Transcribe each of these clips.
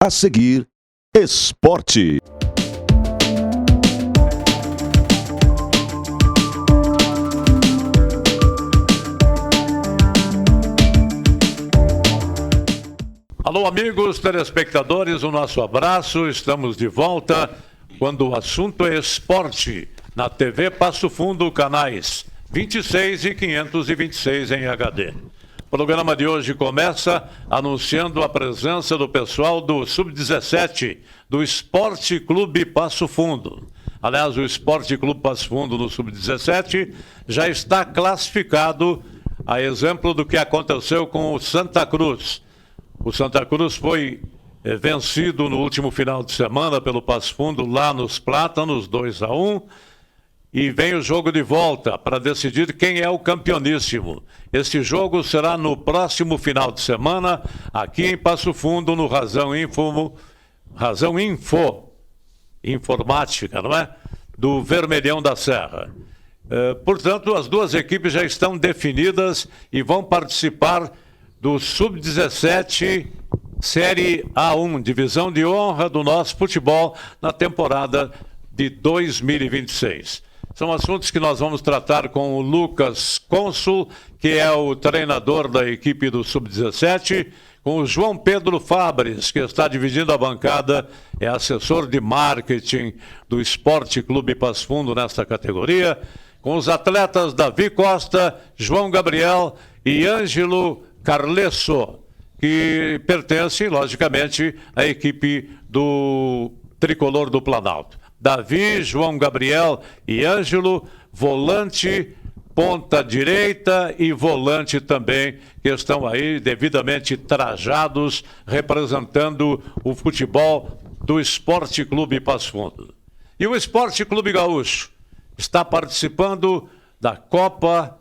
A seguir, esporte. Alô, amigos telespectadores, o nosso abraço. Estamos de volta quando o assunto é esporte. Na TV Passo Fundo, canais 26 e 526 em HD. O programa de hoje começa anunciando a presença do pessoal do Sub-17 do Esporte Clube Passo Fundo. Aliás, o Esporte Clube Passo Fundo no Sub-17 já está classificado, a exemplo do que aconteceu com o Santa Cruz. O Santa Cruz foi vencido no último final de semana pelo Passo Fundo lá nos Plátanos, 2-1. E vem o jogo de volta para decidir quem é o campeoníssimo. Este jogo será no próximo final de semana, aqui em Passo Fundo, no Razão Info, Informática, não é? Do Vermelhão da Serra. Portanto, as duas equipes já estão definidas e vão participar do Sub-17 Série A1, Divisão de Honra do nosso futebol na temporada de 2026. São assuntos que nós vamos tratar com o Lucas Consul, que é o treinador da equipe do Sub-17, com o João Pedro Fabres, que está dividindo a bancada, é assessor de marketing do Esporte Clube Passo Fundo nesta categoria, com os atletas Davi Costa, João Gabriel e Ângelo Carlesso, que pertencem, logicamente, à equipe do Tricolor do Planalto. Davi, João Gabriel e Ângelo, volante, ponta direita e volante também, que estão aí devidamente trajados, representando o futebol do Esporte Clube Passo Fundo. E o Esporte Clube Gaúcho está participando da Copa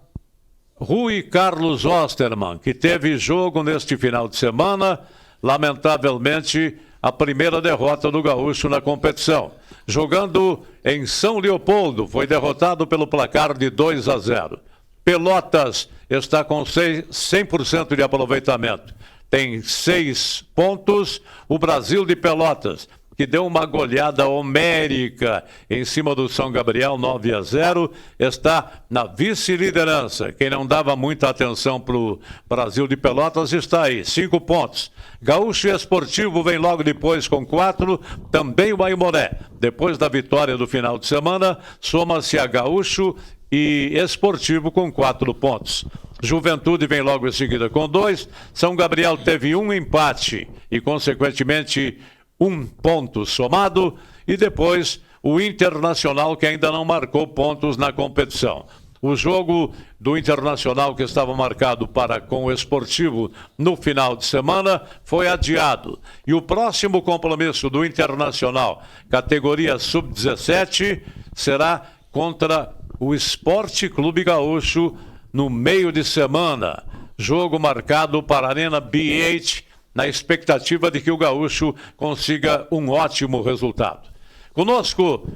Rui Carlos Osterman, que teve jogo neste final de semana, lamentavelmente a primeira derrota do Gaúcho na competição. Jogando em São Leopoldo, foi derrotado pelo placar de 2-0. Pelotas está com 100% de aproveitamento. Tem 6 pontos. O Brasil de Pelotas, que deu uma goleada homérica em cima do São Gabriel, 9-0, está na vice-liderança. Quem não dava muita atenção para o Brasil de Pelotas está aí, 5 pontos. Gaúcho Esportivo vem logo depois com 4, também o Aimoré. Depois da vitória do final de semana, soma-se a Gaúcho e Esportivo com 4 pontos. Juventude vem logo em seguida com 2. São Gabriel teve um empate e, consequentemente, 1 ponto somado, e depois o Internacional, que ainda não marcou pontos na competição. O jogo do Internacional, que estava marcado para com o Esportivo no final de semana, foi adiado. E o próximo compromisso do Internacional, categoria Sub-17, será contra o Esporte Clube Gaúcho no meio de semana. Jogo marcado para a Arena BH, na expectativa de que o Gaúcho consiga um ótimo resultado. Conosco,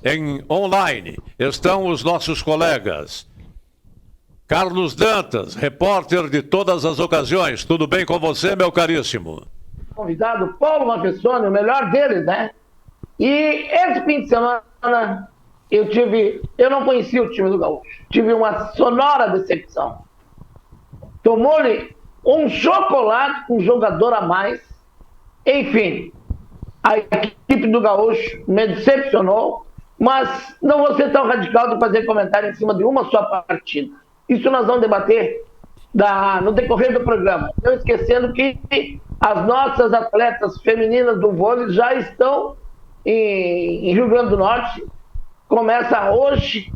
em online, estão os nossos colegas. Carlos Dantas, repórter de todas as ocasiões. Tudo bem com você, meu caríssimo? Convidado Paulo Marfessoni, o melhor deles, né? E esse fim de semana eu não conhecia o time do Gaúcho. Tive uma sonora decepção. Tomou-lhe um chocolate com um jogador a mais. Enfim, a equipe do Gaúcho me decepcionou, mas não vou ser tão radical de fazer comentário em cima de uma só partida. Isso nós vamos debater no decorrer do programa. Não esquecendo que as nossas atletas femininas do vôlei já estão em Rio Grande do Norte. Começa hoje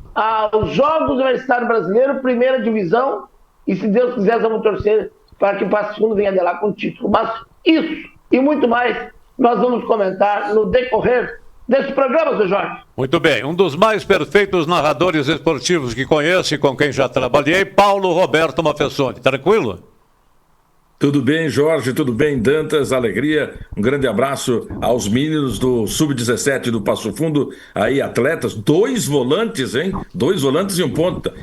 os Jogos Universitários Brasileiros, primeira divisão, e se Deus quiser vamos torcer para que o Passo Fundo venha de lá com o título. Mas isso e muito mais nós vamos comentar no decorrer desse programa, seu Jorge. Muito bem, um dos mais perfeitos narradores esportivos que conheço e com quem já trabalhei, Paulo Roberto Marfessoni. Tranquilo? Tudo bem, Jorge? Tudo bem, Dantas? Alegria. Um grande abraço aos meninos do Sub-17 do Passo Fundo. Aí, atletas, 2 volantes, hein? 2 volantes e um ponta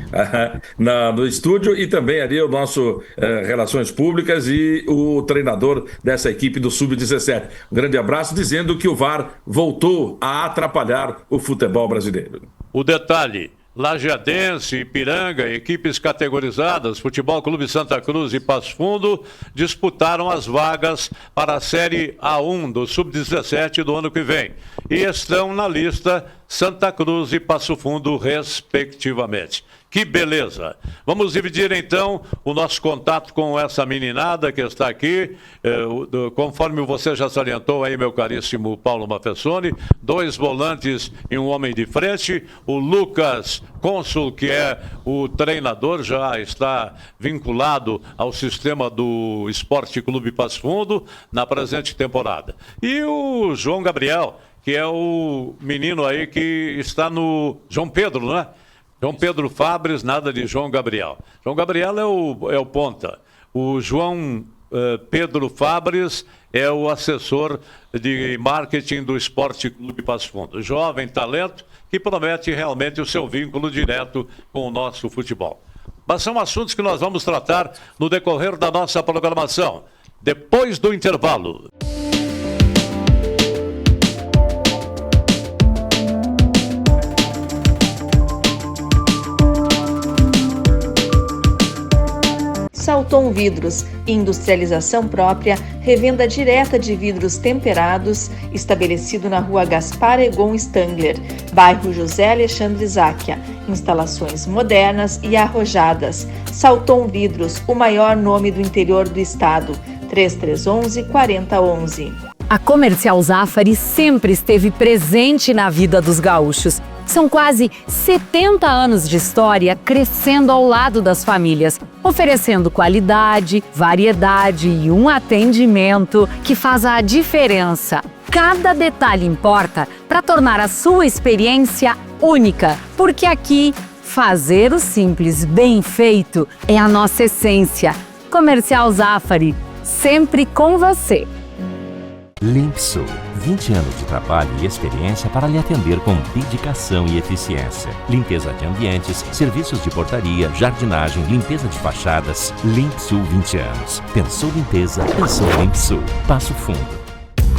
no estúdio, e também ali o nosso Relações Públicas e o treinador dessa equipe do Sub-17. Um grande abraço, dizendo que o VAR voltou a atrapalhar o futebol brasileiro. O detalhe: Lajeadense, Ipiranga, equipes categorizadas, Futebol Clube Santa Cruz e Passo Fundo disputaram as vagas para a Série A1 do Sub-17 do ano que vem. E estão na lista Santa Cruz e Passo Fundo, respectivamente. Que beleza! Vamos dividir então o nosso contato com essa meninada que está aqui. Conforme você já salientou aí, meu caríssimo Paulo Mafessoni, 2 volantes e um homem de frente. O Lucas Cônsul, que é o treinador, já está vinculado ao sistema do Esporte Clube Passo Fundo na presente temporada. E o João Gabriel, que é o menino aí que está no João Pedro, né? João Pedro Fabres, nada de João Gabriel. João Gabriel é o ponta. O João Pedro Fabres é o assessor de marketing do Esporte Clube Passo Fundo. Jovem talento que promete realmente o seu vínculo direto com o nosso futebol. Mas são assuntos que nós vamos tratar no decorrer da nossa programação, depois do intervalo. Salton Vidros, industrialização própria, revenda direta de vidros temperados, estabelecido na rua Gaspar Egon Stangler, bairro José Alexandre Záquia. Instalações modernas e arrojadas. Salton Vidros, o maior nome do interior do estado. 3311-4011. A Comercial Zafari sempre esteve presente na vida dos gaúchos. São quase 70 anos de história crescendo ao lado das famílias, oferecendo qualidade, variedade e um atendimento que faz a diferença. Cada detalhe importa para tornar a sua experiência única, porque aqui, fazer o simples bem feito é a nossa essência. Comercial Zafari, sempre com você. Limpsul, 20 anos de trabalho e experiência para lhe atender com dedicação e eficiência. Limpeza de ambientes, serviços de portaria, jardinagem, limpeza de fachadas. Limpsul, 20 anos. Pensou limpeza, pensou Limpsul. Passo Fundo.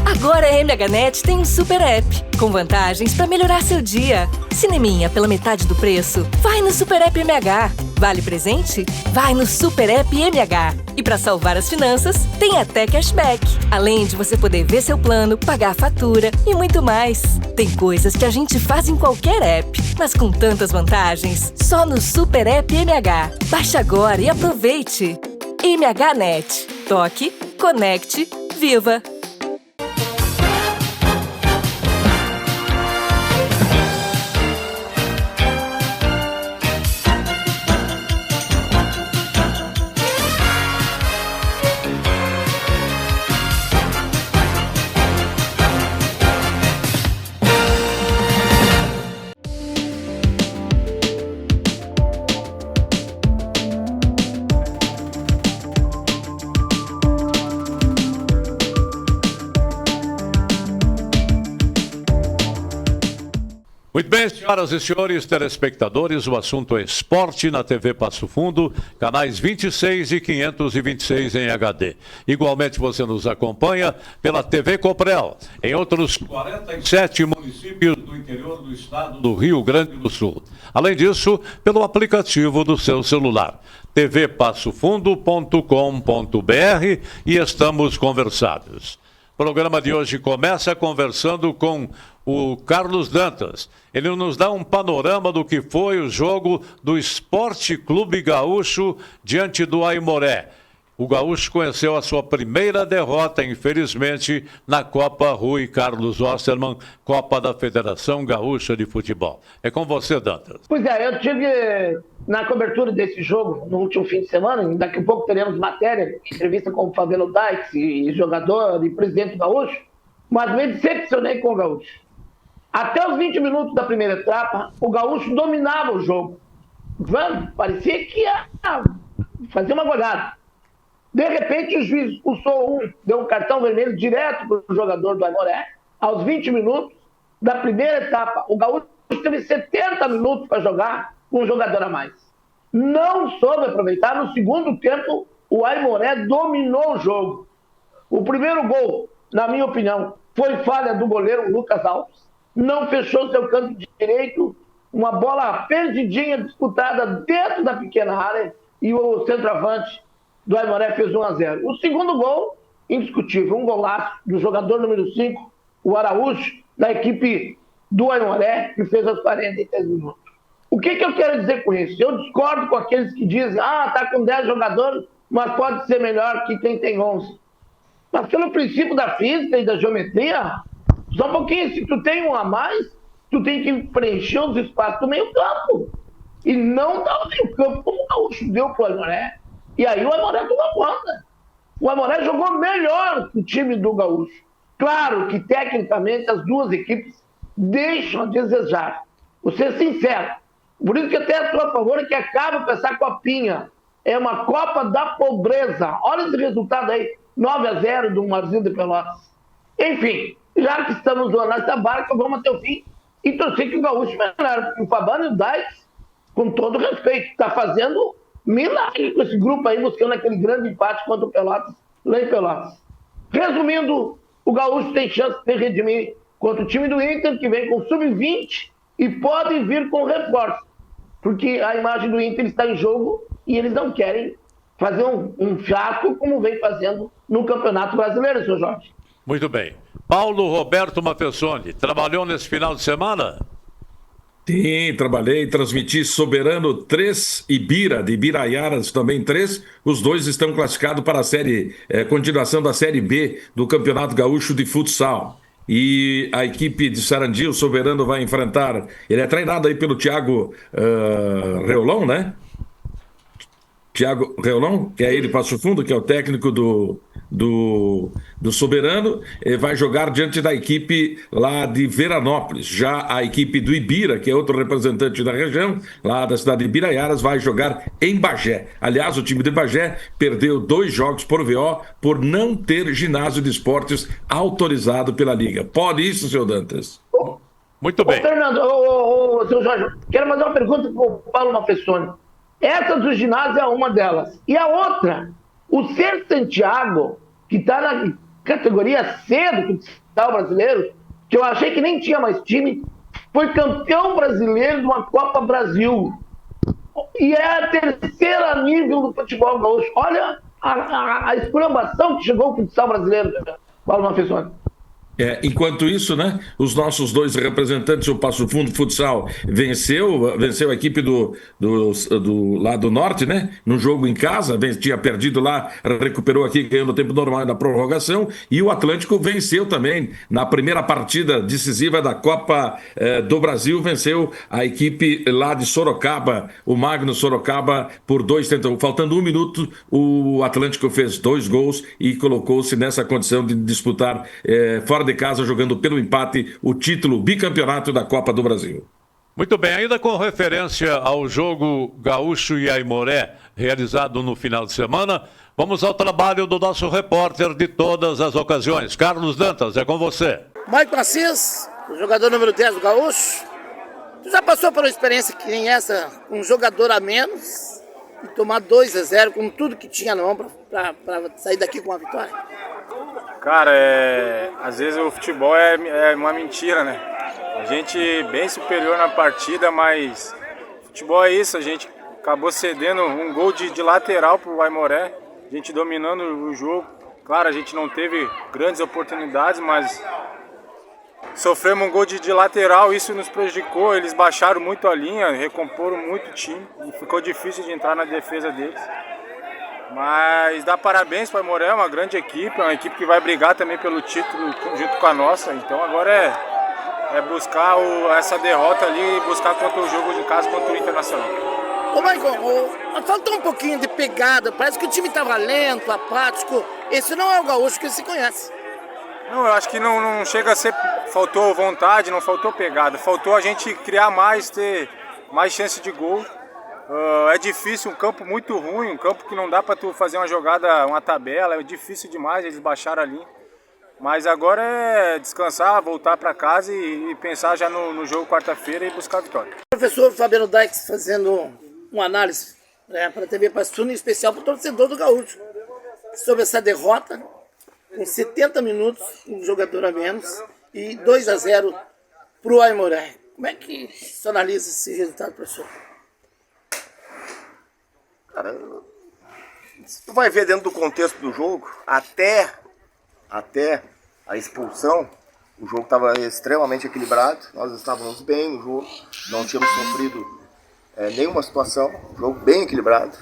Agora a MHNet tem um super app, com vantagens para melhorar seu dia. Cineminha pela metade do preço? Vai no Super App MH. Vale presente? Vai no Super App MH. E para salvar as finanças, tem até cashback. Além de você poder ver seu plano, pagar a fatura e muito mais. Tem coisas que a gente faz em qualquer app, mas com tantas vantagens, só no Super App MH. Baixe agora e aproveite. MHNet. Toque, conecte, viva! Muito bem, senhoras e senhores telespectadores, o assunto é esporte na TV Passo Fundo, canais 26 e 526 em HD. Igualmente você nos acompanha pela TV Coprel, em outros 47 municípios do interior do estado do Rio Grande do Sul. Além disso, pelo aplicativo do seu celular, tvpassofundo.com.br, e estamos conversados. O programa de hoje começa conversando com o Carlos Dantas. Ele nos dá um panorama do que foi o jogo do Esporte Clube Gaúcho diante do Aimoré. O Gaúcho conheceu a sua primeira derrota, infelizmente, na Copa Rui Carlos Osterman, Copa da Federação Gaúcha de Futebol. É com você, Dantas. Pois é, eu tive na cobertura desse jogo no último fim de semana, daqui a pouco teremos matéria, entrevista com o Fabelo Dykes, e jogador e presidente do Gaúcho, mas me decepcionei com o Gaúcho. Até os 20 minutos da primeira etapa, o Gaúcho dominava o jogo. Parecia que ia fazer uma goleada. De repente, o juiz expulsou deu um cartão vermelho direto para o jogador do Aimoré, aos 20 minutos da primeira etapa. O Gaúcho teve 70 minutos para jogar com um jogador a mais. Não soube aproveitar. No segundo tempo, o Aimoré dominou o jogo. O primeiro gol, na minha opinião, foi falha do goleiro Lucas Alves. Não fechou seu canto direito, uma bola perdidinha, disputada dentro da pequena área, e o centroavante do Aimoré fez 1-0. O segundo gol, indiscutível, um golaço do jogador número 5, o Araújo, da equipe do Aimoré, que fez aos 43 minutos. O que eu quero dizer com isso? Eu discordo com aqueles que dizem, tá com 10 jogadores, mas pode ser melhor que quem tem 11. Mas pelo princípio da física e da geometria, só um pouquinho, se tu tem um a mais, tu tem que preencher os espaços do meio campo. E não dar o meio campo como o Gaúcho deu pro Aimoré. E aí o Aimoré tomou conta. O Aimoré jogou melhor que o time do Gaúcho. Claro que tecnicamente as duas equipes deixam a desejar. Vou ser sincero. Por isso que até estou a favor que acabe com essa copinha. É uma Copa da Pobreza. Olha esse resultado aí. 9-0 do Marzinho de Pelotas. Enfim, já que estamos nessa barca, vamos até o fim e torcer que o Gaúcho melhore. Porque o Fabano e o Dykes, com todo respeito, está fazendo milagre com esse grupo aí, buscando aquele grande empate contra o Pelotas, lá em Pelotas. Resumindo, o Gaúcho tem chance de redimir contra o time do Inter, que vem com sub-20 e pode vir com reforço. Porque a imagem do Inter está em jogo e eles não querem fazer um fiasco como vem fazendo no Campeonato Brasileiro, seu Jorge. Muito bem. Paulo Roberto Matessoni, trabalhou nesse final de semana? Sim, trabalhei, transmiti Soberano 3 e Bira, de Ibiraiaras também 3. Os dois estão classificados para a continuação da Série B do Campeonato Gaúcho de Futsal. E a equipe de Sarandi, o Soberano, vai enfrentar... Ele é treinado aí pelo Thiago Reolão, né? Thiago Reolão, que é ele Passo Fundo, que é o técnico do Soberano, vai jogar diante da equipe lá de Veranópolis. Já a equipe do Ibira, que é outro representante da região, lá da cidade de Ibiraiaras, vai jogar em Bagé. Aliás, o time de Bagé perdeu 2 jogos por VO por não ter ginásio de esportes autorizado pela Liga. Pode isso, seu Dantas? Muito bem. Fernando, seu Jorge, quero fazer uma pergunta para o Paulo Mafessoni. Essa do ginásio é uma delas. E a outra, o Ser Santiago, que está na categoria C do futsal brasileiro, que eu achei que nem tinha mais time, foi campeão brasileiro de uma Copa Brasil. E é a terceira nível do futebol gaúcho. Olha a esculhambação que chegou o futsal brasileiro, Paulo Mafessoni. Enquanto isso, né, os nossos 2 representantes, o Passo Fundo Futsal venceu a equipe do lá do Norte, né, no jogo em casa, tinha perdido lá, recuperou aqui, ganhou no tempo normal na prorrogação, e o Atlântico venceu também na primeira partida decisiva da Copa do Brasil, venceu a equipe lá de Sorocaba, o Magno Sorocaba, por 2-1. Faltando 1 minuto, o Atlântico fez 2 gols e colocou-se nessa condição de disputar fora de casa, jogando pelo empate, o título bicampeonato da Copa do Brasil. Muito bem, ainda com referência ao jogo Gaúcho e Aimoré, realizado no final de semana, vamos ao trabalho do nosso repórter de todas as ocasiões. Carlos Dantas, é com você. Maicon Assis, o jogador número 10 do Gaúcho. Tu já passou por uma experiência que nem essa, com um jogador a menos, e tomar 2-0 com tudo que tinha na mão para sair daqui com a vitória? Cara, às vezes o futebol é uma mentira, né? A gente bem superior na partida, mas futebol é isso, a gente acabou cedendo um gol de lateral pro Aimoré, a gente dominando o jogo. Claro, a gente não teve grandes oportunidades, mas sofremos um gol de lateral, isso nos prejudicou, eles baixaram muito a linha, recomporam muito o time e ficou difícil de entrar na defesa deles. Mas dá parabéns para o Aimoré, é uma grande equipe, é uma equipe que vai brigar também pelo título junto com a nossa. Então agora é buscar essa derrota ali e buscar contra o jogo de casa contra o Internacional. Ô Maicon, faltou um pouquinho de pegada, parece que o time estava lento, apático. Esse não é o Gaúcho que se conhece. Não, eu acho que não chega a ser... Faltou vontade, não faltou pegada. Faltou a gente criar mais, ter mais chance de gol. É difícil, um campo muito ruim, um campo que não dá para tu fazer uma jogada, uma tabela, é difícil demais, eles baixaram ali. Mas agora é descansar, voltar para casa e pensar já no jogo quarta-feira e buscar a vitória. O professor Fabiano Dykes fazendo uma análise para a TV Passo, em especial para o torcedor do Gaúcho, sobre essa derrota, com 70 minutos, um jogador a menos, e 2-0 para o Aimoré. Como é que você analisa esse resultado, professor? Cara, se tu vai ver dentro do contexto do jogo, até a expulsão, o jogo estava extremamente equilibrado, nós estávamos bem no jogo, não tínhamos sofrido nenhuma situação, jogo bem equilibrado.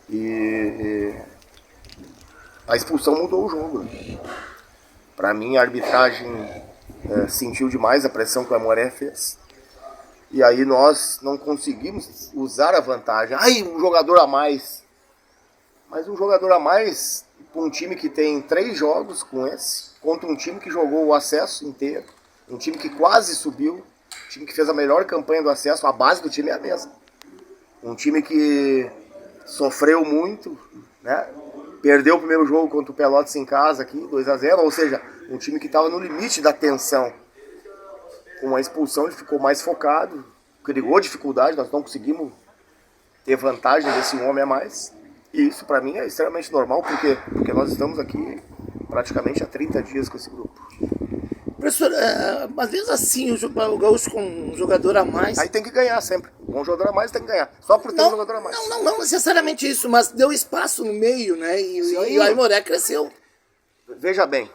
E a expulsão mudou o jogo. Para mim, a arbitragem sentiu demais a pressão que o Aimoré fez. E aí nós não conseguimos usar a vantagem. Um jogador a mais. Mas um jogador a mais para um time que tem 3 jogos com esse, contra um time que jogou o acesso inteiro, um time que quase subiu, um time que fez a melhor campanha do acesso, a base do time é a mesma. Um time que sofreu muito, né? Perdeu o primeiro jogo contra o Pelotas em casa aqui, 2-0, ou seja, um time que estava no limite da tensão. Com a expulsão ele ficou mais focado, criou dificuldade, nós não conseguimos ter vantagem desse homem a mais. E isso para mim é extremamente normal, porque nós estamos aqui praticamente há 30 dias com esse grupo. Professor, às vezes assim, o Gaúcho com um jogador a mais... Aí tem que ganhar sempre. Um jogador a mais tem que ganhar. Só por ter um jogador a mais. Não necessariamente isso, mas deu espaço no meio, né? E o Aimoré cresceu. Veja bem,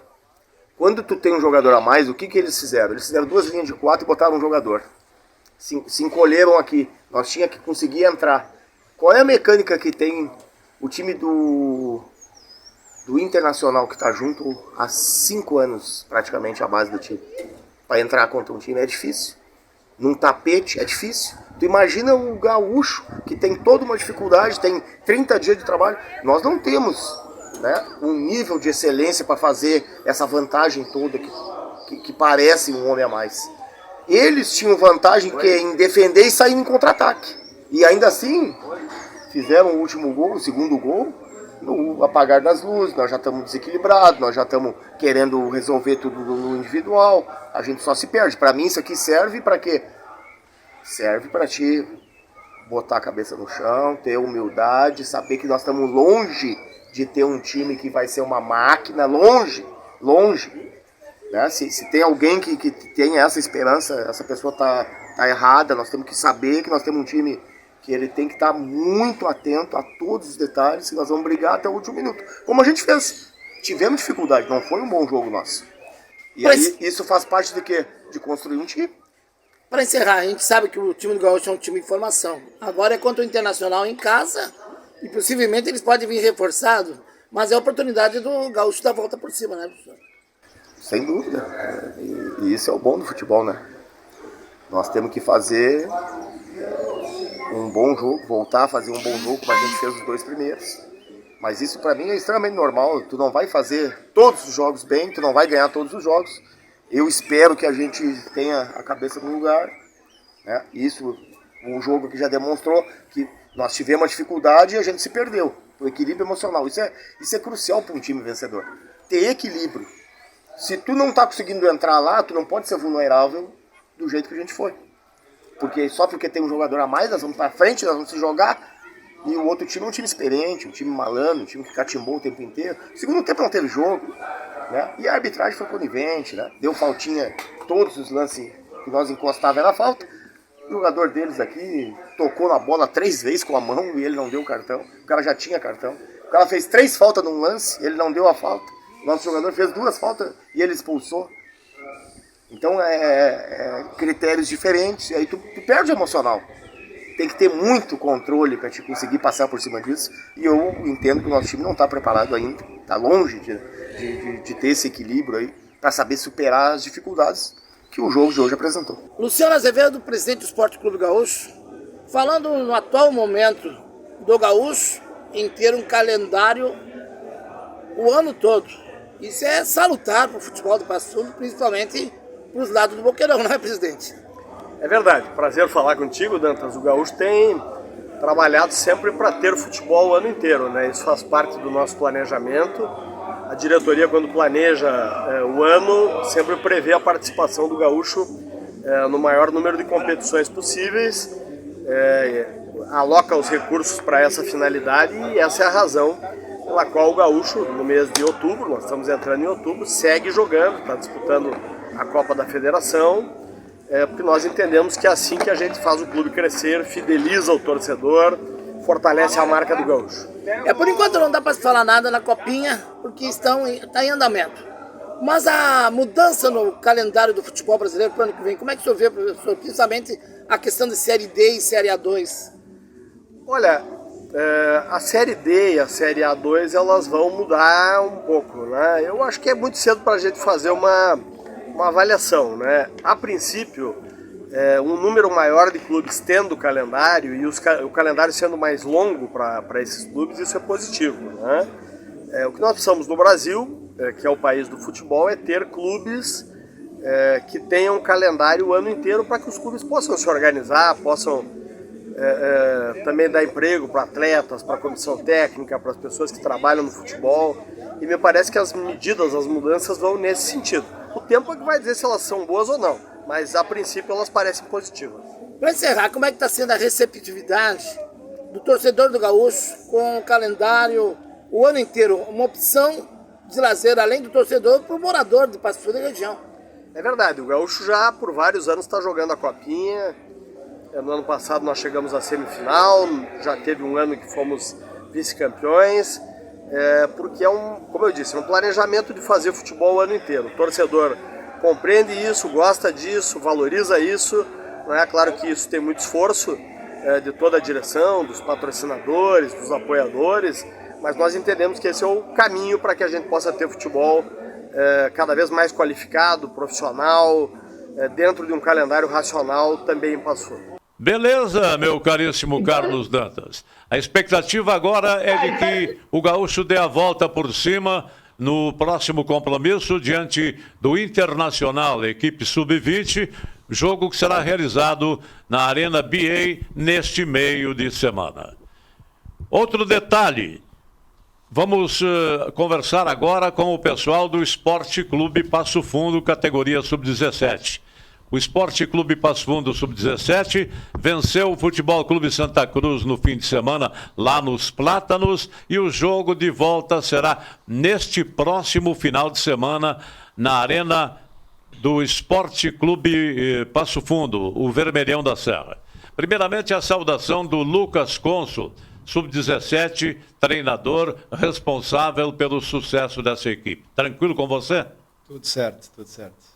quando tu tem um jogador a mais, o que eles fizeram? Eles fizeram 2 linhas de 4 e botaram um jogador. Se encolheram aqui. Nós tínhamos que conseguir entrar. Qual é a mecânica que tem o time do Internacional, que está junto há 5 anos, praticamente, a base do time? Para entrar contra um time é difícil. Num tapete é difícil. Tu imagina o Gaúcho, que tem toda uma dificuldade, tem 30 dias de trabalho. Nós não temos, né, um nível de excelência para fazer essa vantagem toda que parece um homem a mais. Eles tinham vantagem em defender e sair em contra-ataque. E ainda assim, fizeram o último gol, o segundo gol, no apagar das luzes. Nós já estamos desequilibrados, nós já estamos querendo resolver tudo no individual. A gente só se perde. Para mim isso aqui serve para quê? Serve para te botar a cabeça no chão, ter humildade, saber que nós estamos longe de ter um time que vai ser uma máquina, longe. Né? Se tem alguém que tem essa esperança, essa pessoa tá errada. Nós temos que saber que nós temos um time que ele tem que estar muito atento a todos os detalhes, que nós vamos brigar até o último minuto. Como a gente fez. Tivemos dificuldade, não foi um bom jogo nosso. E aí isso faz parte de quê? De construir um time. Para encerrar, a gente sabe que o time do Gaúcho é um time de formação. Agora é contra o Internacional em casa e possivelmente eles podem vir reforçados, mas é a oportunidade do Gaúcho dar a volta por cima, né, professor? Sem dúvida. E isso é o bom do futebol, né? Nós temos que fazer um bom jogo, voltar a fazer um bom jogo como a gente fez os 2 primeiros. Mas isso para mim é extremamente normal. Tu não vai fazer todos os jogos bem, tu não vai ganhar todos os jogos. Eu espero que a gente tenha a cabeça no lugar, né? Isso, um jogo que já demonstrou que nós tivemos uma dificuldade e a gente se perdeu. O equilíbrio emocional, isso é crucial para um time vencedor. Ter equilíbrio. Se tu não tá conseguindo entrar lá, tu não pode ser vulnerável do jeito que a gente foi. Só porque tem um jogador a mais, nós vamos para frente, nós vamos se jogar. E o outro time é um time experiente, um time malandro, um time que catimbou o tempo inteiro. Segundo tempo não teve jogo, né? E a arbitragem foi conivente, né? Deu faltinha, todos os lances que nós encostávamos era falta. O jogador deles aqui tocou na bola 3 vezes com a mão e ele não deu o cartão. O cara já tinha cartão. O cara fez 3 faltas num lance, ele não deu a falta. O nosso jogador fez 2 faltas e ele expulsou. Então critérios diferentes, e aí tu perde o emocional. Tem que ter muito controle para te conseguir passar por cima disso. E eu entendo que o nosso time não está preparado ainda. Está longe de ter esse equilíbrio aí para saber superar as dificuldades que o jogo de hoje apresentou. Luciano Azevedo, presidente do Esporte Clube Gaúcho, falando no atual momento do Gaúcho em ter um calendário o ano todo. Isso é salutar para o futebol do Passo Fundo, principalmente para os lados do Boqueirão, não é, presidente? É verdade, prazer falar contigo, Dantas. O Gaúcho tem trabalhado sempre para ter futebol o ano inteiro, né? Isso faz parte do nosso planejamento. A diretoria, quando planeja o ano, sempre prevê a participação do gaúcho no maior número de competições possíveis, aloca os recursos para essa finalidade, e essa é a razão pela qual o gaúcho, no mês de outubro, nós estamos entrando em outubro, segue jogando, está disputando a Copa da Federação, porque nós entendemos que é assim que a gente faz o clube crescer, fideliza o torcedor, fortalece a marca do gaúcho. Por enquanto não dá para se falar nada na Copinha, porque está em andamento. Mas a mudança no calendário do futebol brasileiro para o ano que vem, como é que o senhor vê, professor, principalmente a questão de Série D e Série A2? Olha, a Série D e a Série A2 elas vão mudar um pouco, né? Eu acho que é muito cedo para a gente fazer uma avaliação, né? A princípio, um número maior de clubes tendo o calendário e o calendário sendo mais longo para esses clubes, isso é positivo, né? O que nós precisamos no Brasil, que é o país do futebol, é ter clubes que tenham um calendário o ano inteiro para que os clubes possam se organizar, possam também dar emprego para atletas, para a comissão técnica, para as pessoas que trabalham no futebol. E me parece que as medidas, as mudanças vão nesse sentido. O tempo é que vai dizer se elas são boas ou não, mas a princípio elas parecem positivas. Para encerrar, como é que está sendo a receptividade do torcedor do gaúcho com o calendário o ano inteiro? Uma opção de lazer, além do torcedor, para o morador de Passo Fundo e região. É verdade, o gaúcho já por vários anos está jogando a Copinha. No ano passado nós chegamos à semifinal, já teve um ano que fomos vice-campeões, porque como eu disse, um planejamento de fazer futebol o ano inteiro. O torcedor compreende isso, gosta disso, valoriza isso. Não é claro que isso tem muito esforço de toda a direção, dos patrocinadores, dos apoiadores, mas nós entendemos que esse é o caminho para que a gente possa ter futebol cada vez mais qualificado, profissional, dentro de um calendário racional também em Passo Fundo. Beleza, meu caríssimo Carlos Dantas. A expectativa agora é de que o gaúcho dê a volta por cima no próximo compromisso diante do Internacional, equipe sub-20, jogo que será realizado na Arena BA neste meio de semana. Outro detalhe, vamos conversar agora com o pessoal do Esporte Clube Passo Fundo, categoria sub-17. O Esporte Clube Passo Fundo Sub-17 venceu o Futebol Clube Santa Cruz no fim de semana lá nos Plátanos, e o jogo de volta será neste próximo final de semana na Arena do Esporte Clube Passo Fundo, o Vermelhão da Serra. Primeiramente a saudação do Lucas Consul, Sub-17, treinador responsável pelo sucesso dessa equipe. Tranquilo com você? Tudo certo, tudo certo.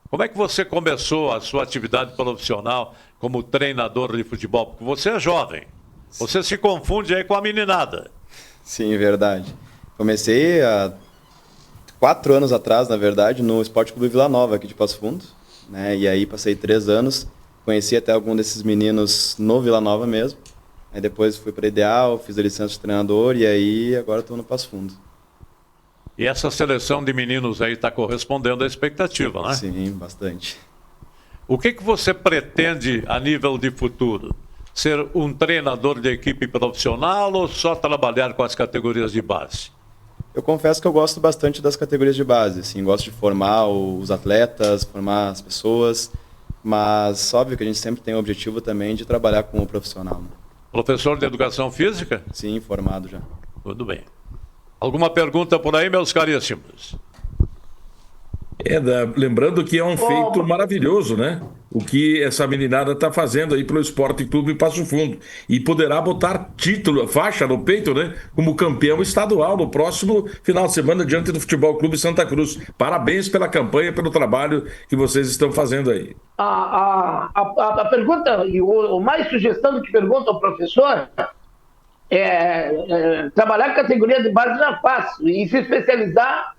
Como é que você começou a sua atividade profissional como treinador de futebol? Porque você é jovem, você se confunde aí com a meninada. Sim, verdade. Comecei há 4 anos atrás, na verdade, no Esporte Clube Vila Nova, aqui de Passo Fundo, né? E aí passei 3 anos, conheci até algum desses meninos no Vila Nova mesmo. Aí depois fui para Ideal, fiz a licença de treinador e aí agora estou no Passo Fundo. E essa seleção de meninos aí está correspondendo à expectativa, né? Sim, bastante. O que você pretende a nível de futuro? Ser um treinador de equipe profissional ou só trabalhar com as categorias de base? Eu confesso que eu gosto bastante das categorias de base, assim, gosto de formar os atletas, formar as pessoas, mas óbvio que a gente sempre tem o objetivo também de trabalhar com o profissional. Né? Professor de Educação Física? Sim, formado já. Tudo bem. Alguma pergunta por aí, meus caríssimos? Lembrando que é um feito maravilhoso, né? O que essa meninada está fazendo aí pelo Esporte Clube Passo Fundo. E poderá botar título, faixa no peito, né? Como campeão estadual no próximo final de semana diante do Futebol Clube Santa Cruz. Parabéns pela campanha, pelo trabalho que vocês estão fazendo aí. A pergunta, e o mais sugestão do que pergunta o professor, trabalhar categoria de base já é fácil, e se especializar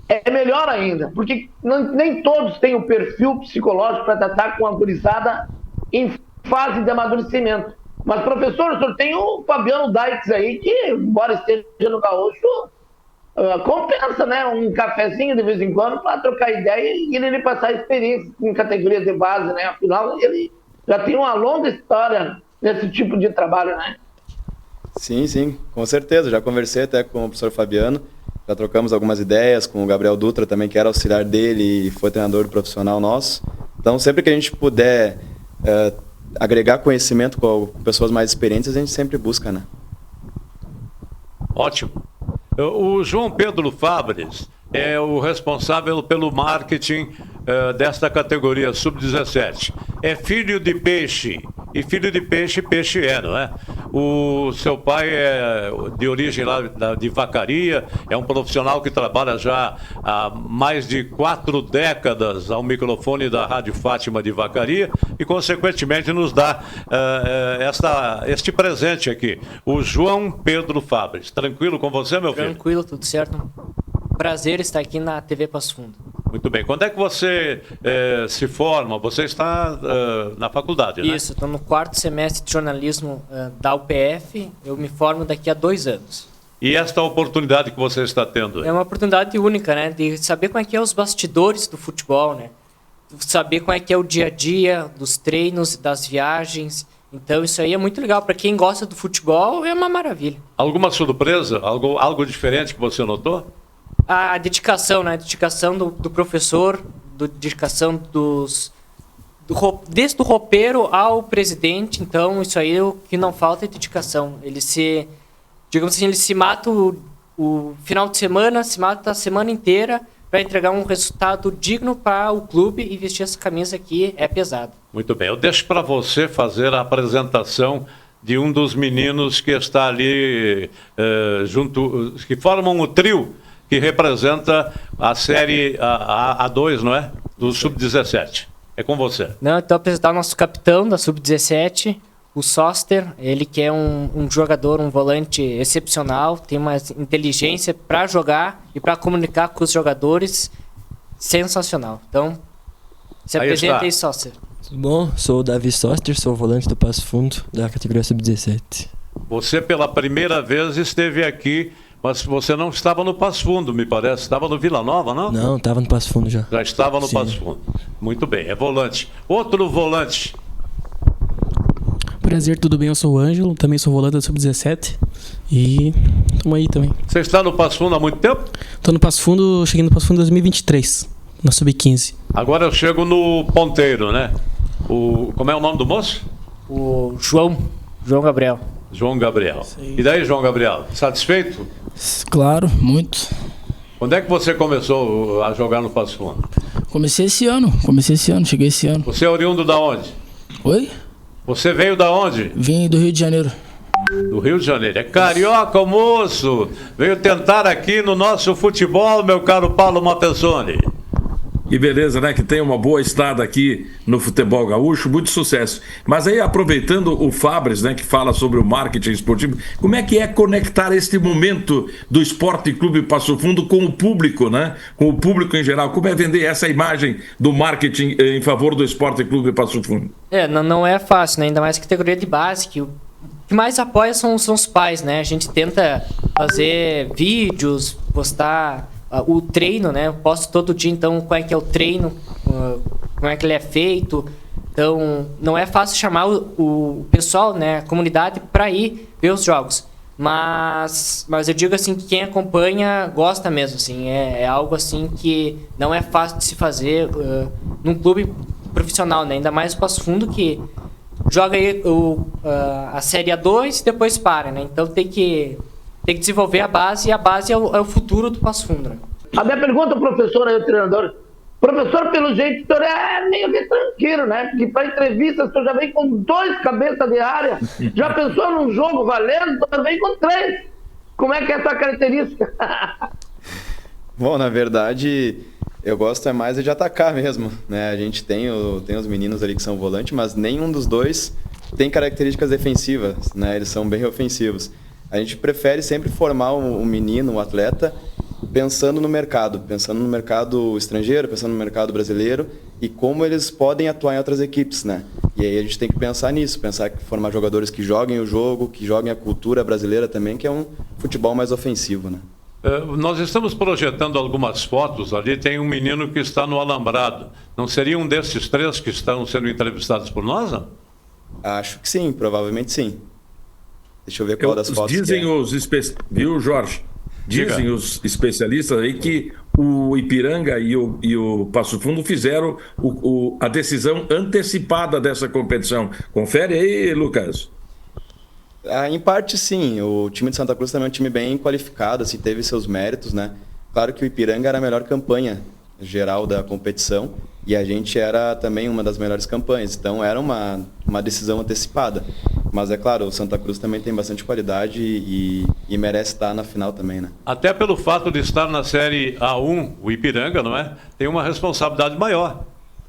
é melhor ainda, porque nem todos têm o perfil psicológico para tratar com a gurizada em fase de amadurecimento. Mas, professor, o senhor tem o Fabiano Dykes aí, que, embora esteja no gaúcho, compensa, né? Um cafezinho de vez em quando para trocar ideia e ele passar experiência em categoria de base, né? Afinal, ele já tem uma longa história nesse tipo de trabalho, né? Sim, com certeza. Já conversei até com o professor Fabiano, já trocamos algumas ideias com o Gabriel Dutra também, que era auxiliar dele e foi treinador profissional nosso. Então, sempre que a gente puder agregar conhecimento com pessoas mais experientes, a gente sempre busca, né? Ótimo. O João Pedro Fabres é o responsável pelo marketing desta categoria sub-17. É filho de peixe, e filho de peixe, peixe é, não é? O seu pai é de origem lá de Vacaria, é um profissional que trabalha já há mais de 4 décadas ao microfone da Rádio Fátima de Vacaria e, consequentemente, nos dá este presente aqui. O João Pedro Fabres. Tranquilo com você, meu filho? Tranquilo, tudo certo. Prazer estar aqui na TV Passo Fundo. Muito bem. Quando é que você se forma? Você está na faculdade, né? Isso, estou no 4º semestre de jornalismo da UPF. Eu me formo daqui a 2 anos. E esta oportunidade que você está tendo? É uma oportunidade única, né? De saber como é que é os bastidores do futebol, né? Saber como é que é o dia a dia dos treinos, das viagens. Então isso aí é muito legal. Para quem gosta do futebol, é uma maravilha. Alguma surpresa? Algo diferente que você notou? A dedicação, né? A dedicação do professor, dedicação desde o roupeiro ao presidente. Então, isso aí o que não falta é dedicação. Ele se mata o final de semana, se mata a semana inteira para entregar um resultado digno para o clube, e vestir essa camisa aqui é pesado. Muito bem. Eu deixo para você fazer a apresentação de um dos meninos que está ali junto, que formam o trio que representa a série A2, não é? Do Sub-17. É com você. Não, então apresentar o nosso capitão da Sub-17, o Soster. Ele que é um jogador, um volante excepcional, tem uma inteligência para jogar e para comunicar com os jogadores sensacional. Então, se apresenta aí, Soster. Tudo bom? Sou o Davi Soster, sou volante do Passo Fundo, da categoria Sub-17. Você pela primeira vez esteve aqui, mas você não estava no Passo Fundo, me parece. Estava no Vila Nova, não? Não, estava no Passo Fundo já. Já estava no Sim. Passo Fundo. Muito bem, é volante. Outro volante. Prazer, tudo bem? Eu sou o Ângelo, também sou volante da Sub-17 e estamos aí também. Você está no Passo Fundo há muito tempo? Estou no Passo Fundo, cheguei no Passo Fundo em 2023, na Sub-15. Agora eu chego no ponteiro, né? Como é o nome do moço? O João Gabriel. João Gabriel. E daí, João Gabriel, satisfeito? Claro, muito. Quando é que você começou a jogar no Passo Fundo? Comecei esse ano, cheguei esse ano. Você é oriundo da onde? Oi? Você veio da onde? Vim do Rio de Janeiro. Do Rio de Janeiro. É carioca, moço! Veio tentar aqui no nosso futebol, meu caro Paulo Montessoni. Que beleza, né? Que tem uma boa estada aqui no futebol gaúcho, muito sucesso. Mas aí, aproveitando o Fabres, né, que fala sobre o marketing esportivo, como é que é conectar este momento do Esporte Clube Passo Fundo com o público, né? Com o público em geral. Como é vender essa imagem do marketing em favor do Esporte Clube Passo Fundo? Não é fácil, né? Ainda mais categoria de base, que o que mais apoia são os pais, né? A gente tenta fazer vídeos, postar o treino, né? Eu posto todo dia, então, como é que é o treino, como é que ele é feito. Então, não é fácil chamar o pessoal, né? A comunidade, para ir ver os jogos. Mas eu digo assim, que quem acompanha gosta mesmo, assim. É algo assim que não é fácil de se fazer num clube profissional, né? Ainda mais o Passo Fundo, que joga aí a Série A2 e depois para, né? Então tem que desenvolver a base, e a base é o futuro do Passo Fundo, né? A minha pergunta ao professor aí, o treinador. Professor, pelo jeito, o senhor é meio que tranquilo, né? Porque para entrevista, o senhor já vem com 2 cabeças de área. Já pensou num jogo valendo? O senhor vem com 3. Como é que é essa característica? Bom, na verdade, eu gosto mais de atacar mesmo, né? A gente tem os meninos ali que são volantes, mas nenhum dos dois tem características defensivas, né? Eles são bem ofensivos. A gente prefere sempre formar um menino, um atleta, pensando no mercado estrangeiro, pensando no mercado brasileiro e como eles podem atuar em outras equipes, né? E aí a gente tem que pensar nisso, formar jogadores que joguem o jogo, que joguem a cultura brasileira também, que é um futebol mais ofensivo, né? Nós estamos projetando algumas fotos ali, tem um menino que está no alambrado. Não seria um desses 3 que estão sendo entrevistados por nós, não? Acho que sim, provavelmente sim. Deixa eu ver qual das fotos Dizem que é. os viu, Jorge? Dizem os especialistas aí que o Ipiranga e o Passo Fundo fizeram a decisão antecipada dessa competição. Confere aí, Lucas. Em parte, sim. O time de Santa Cruz também é um time bem qualificado, assim, teve seus méritos, né? Claro que o Ipiranga era a melhor campanha geral da competição e a gente era também uma das melhores campanhas. Então, era uma decisão antecipada. Mas, é claro, o Santa Cruz também tem bastante qualidade e merece estar na final também, né? Até pelo fato de estar na Série A1, o Ipiranga, não é? Tem uma responsabilidade maior.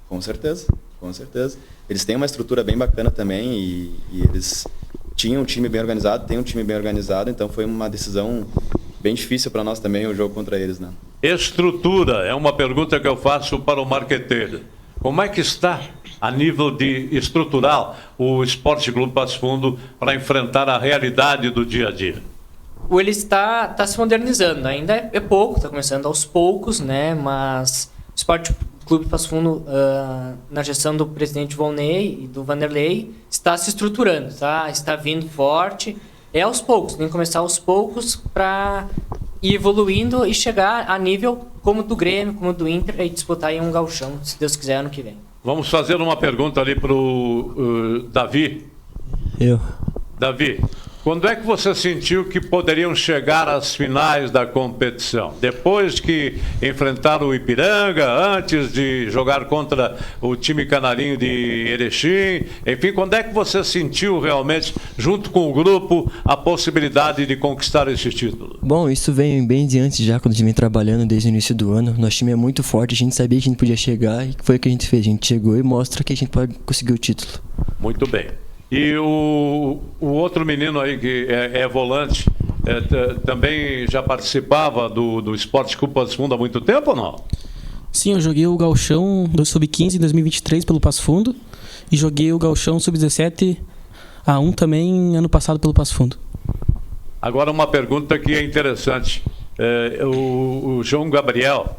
Com certeza, com certeza. Eles têm uma estrutura bem bacana também e eles tinham um time bem organizado, tem um time bem organizado, então foi uma decisão bem difícil para nós também o jogo contra eles, né? Estrutura é uma pergunta que eu faço para o marqueteiro. Como é que está a nível de estrutural o Esporte Clube Passo Fundo para enfrentar a realidade do dia a dia? Ele está se modernizando, ainda é pouco, está começando aos poucos, né? Mas o Esporte Clube Passo Fundo, na gestão do presidente Volney e do Vanderlei, está se estruturando, tá? Está vindo forte. É aos poucos, tem que começar aos poucos para ir evoluindo e chegar a nível como do Grêmio, como do Inter, e disputar aí um gauchão, se Deus quiser, ano que vem. Vamos fazer uma pergunta ali para o Davi. Davi, quando é que você sentiu que poderiam chegar às finais da competição? Depois que enfrentaram o Ipiranga, antes de jogar contra o time canarinho de Erechim, enfim, quando é que você sentiu realmente, junto com o grupo, a possibilidade de conquistar esse título? Bom, isso vem bem de antes já, quando a gente vem trabalhando desde o início do ano. Nosso time é muito forte, a gente sabia que a gente podia chegar e foi o que a gente fez. A gente chegou e mostra que a gente pode conseguir o título. Muito bem. E o outro menino aí que é volante, também já participava do Esporte Clube Passo Fundo há muito tempo ou não? Sim, eu joguei o Gauchão do Sub-15 em 2023 pelo Passo Fundo e joguei o Gauchão Sub-17 A1 também ano passado pelo Passo Fundo. Agora uma pergunta que é interessante. O João Gabriel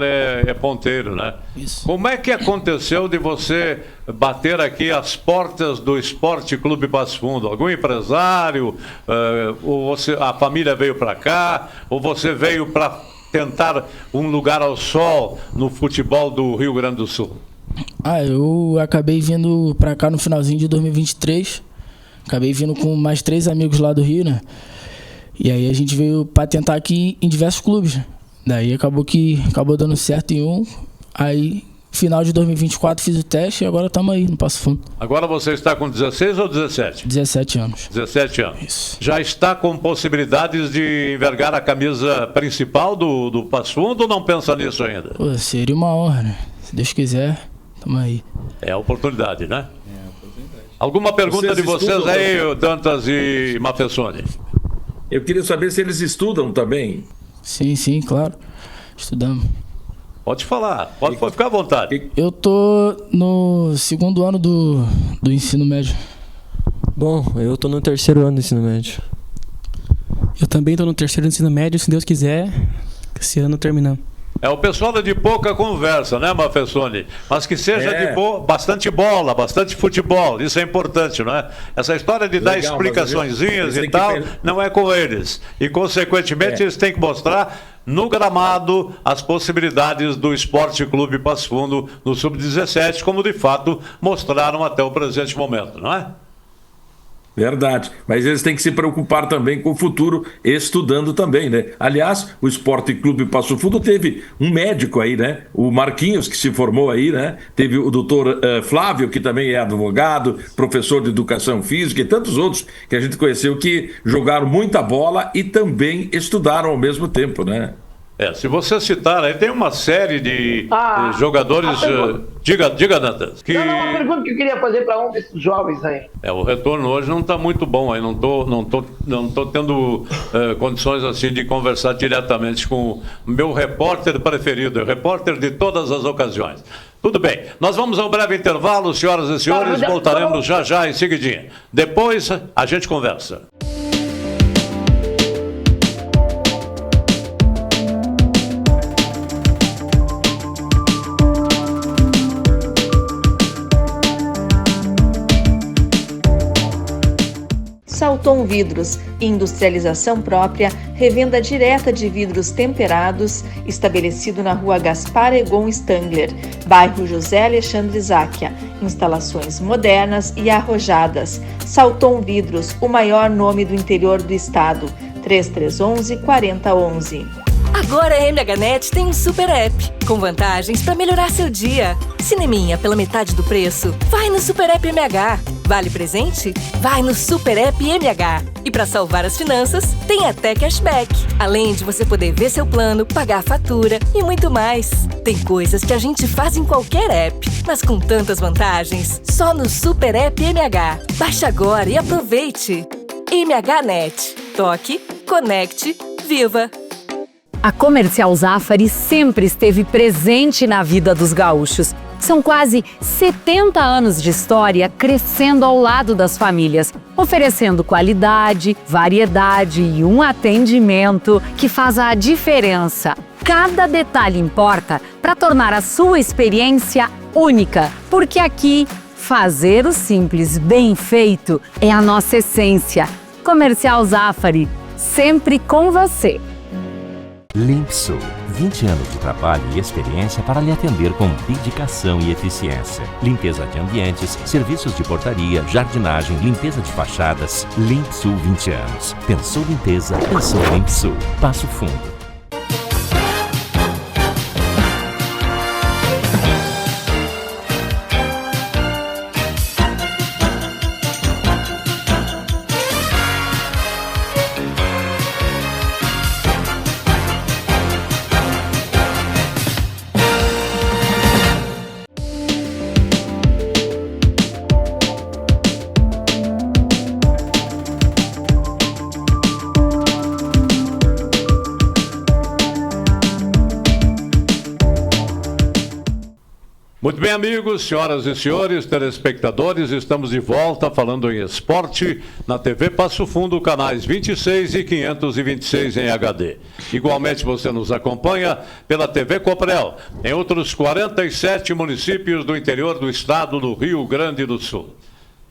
é ponteiro, né? Isso. Como é que aconteceu de você bater aqui as portas do Esporte Clube Passo Fundo? Algum empresário? Ou a família veio para cá? Ou você veio para tentar um lugar ao sol no futebol do Rio Grande do Sul? Eu acabei vindo para cá no finalzinho de 2023. Acabei vindo com mais 3 amigos lá do Rio, né? E aí a gente veio para tentar aqui em diversos clubes. Daí acabou dando certo em um. Aí, final de 2024, fiz o teste e agora estamos aí no Passo Fundo. Agora você está com 16 ou 17? 17 anos. 17 anos. Isso. Já está com possibilidades de envergar a camisa principal do Passo Fundo ou não pensa nisso ainda? Pô, seria uma honra, né? Se Deus quiser, estamos aí. É a oportunidade, né? É a oportunidade. Alguma pergunta de vocês aí, Dantas e Mafessoni? Eu queria saber se eles estudam também. Sim, claro. Estudamos. Pode falar, pode ficar à vontade. Eu tô no 2º ano do ensino médio. Bom, eu tô no 3º ano do ensino médio. Eu também tô no 3º do ensino médio, se Deus quiser, esse ano terminando. O pessoal é de pouca conversa, né, Mafessoni? Mas que seja de bastante bola, bastante futebol, isso é importante, não é? Essa história de dar explicaçõezinhas e tal, não é com eles. E, consequentemente, eles têm que mostrar no gramado as possibilidades do Esporte Clube Passo Fundo no Sub-17, como de fato mostraram até o presente momento, não é? Verdade, mas eles têm que se preocupar também com o futuro, estudando também, né? Aliás, o Esporte Clube Passo Fundo teve um médico aí, né? O Marquinhos, que se formou aí, né? Teve o doutor Flávio, que também é advogado, professor de educação física e tantos outros que a gente conheceu que jogaram muita bola e também estudaram ao mesmo tempo, né? Se você citar, aí tem uma série de jogadores... Diga, Dantas. Uma pergunta que eu queria fazer para um desses jovens aí. O retorno hoje não está muito bom, aí não tô tendo condições assim de conversar diretamente com o meu repórter preferido, o repórter de todas as ocasiões. Tudo bem, nós vamos a um breve intervalo, senhoras e senhores, voltaremos já em seguidinha. Depois a gente conversa. Salton Vidros, industrialização própria, revenda direta de vidros temperados, estabelecido na rua Gaspar Egon Stangler, bairro José Alexandre Záquia. Instalações modernas e arrojadas. Salton Vidros, o maior nome do interior do estado. 3311-4011. Agora a MHNet tem um super app, com vantagens para melhorar seu dia. Cineminha pela metade do preço? Vai no Super App MH. Vale presente? Vai no Super App MH. E para salvar as finanças, tem até cashback. Além de você poder ver seu plano, pagar a fatura e muito mais. Tem coisas que a gente faz em qualquer app, mas com tantas vantagens, só no Super App MH. Baixe agora e aproveite. MHNet. Toque, conecte, viva! A Comercial Zafari sempre esteve presente na vida dos gaúchos. São quase 70 anos de história crescendo ao lado das famílias, oferecendo qualidade, variedade e um atendimento que faz a diferença. Cada detalhe importa para tornar a sua experiência única, porque aqui, fazer o simples bem feito é a nossa essência. Comercial Zafari, sempre com você. Limpsul, 20 anos de trabalho e experiência para lhe atender com dedicação e eficiência. Limpeza de ambientes, serviços de portaria, jardinagem, limpeza de fachadas. Limpsul 20 anos. Pensou limpeza, pensou Limpsul. Passo Fundo. Muito bem, amigos, senhoras e senhores, telespectadores, estamos de volta falando em esporte na TV Passo Fundo, canais 26 e 526 em HD. Igualmente você nos acompanha pela TV Coprel, em outros 47 municípios do interior do estado do Rio Grande do Sul.